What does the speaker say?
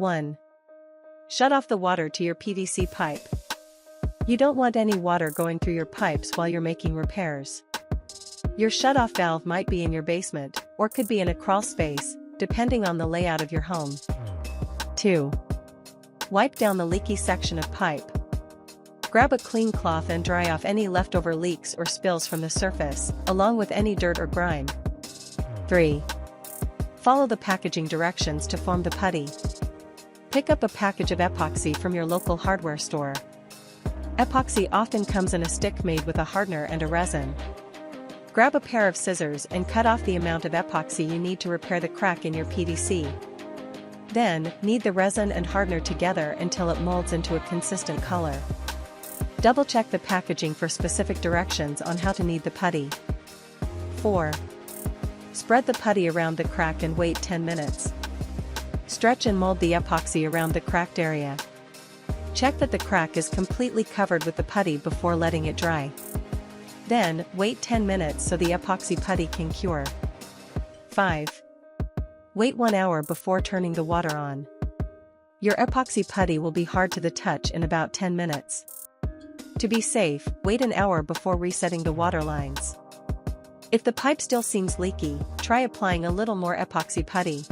1. Shut off the water to your PVC pipe. You don't want any water going through your pipes while you're making repairs. Your shut-off valve might be in your basement, or could be in a crawl space, depending on the layout of your home. 2. Wipe down the leaky section of pipe. Grab a clean cloth and dry off any leftover leaks or spills from the surface, along with any dirt or grime. 3. Follow the packaging directions to form the putty. Pick up a package of epoxy from your local hardware store. Epoxy often comes in a stick made with a hardener and a resin. Grab a pair of scissors and cut off the amount of epoxy you need to repair the crack in your PVC. Then, knead the resin and hardener together until it molds into a consistent color. Double-check the packaging for specific directions on how to knead the putty. 4. Spread the putty around the crack and wait 10 minutes. Stretch and mold the epoxy around the cracked area. Check that the crack is completely covered with the putty before letting it dry. Then, wait 10 minutes so the epoxy putty can cure. 5. Wait 1 hour before turning the water on. Your epoxy putty will be hard to the touch in about 10 minutes. To be safe, wait an hour before resetting the water lines. If the pipe still seems leaky, try applying a little more epoxy putty.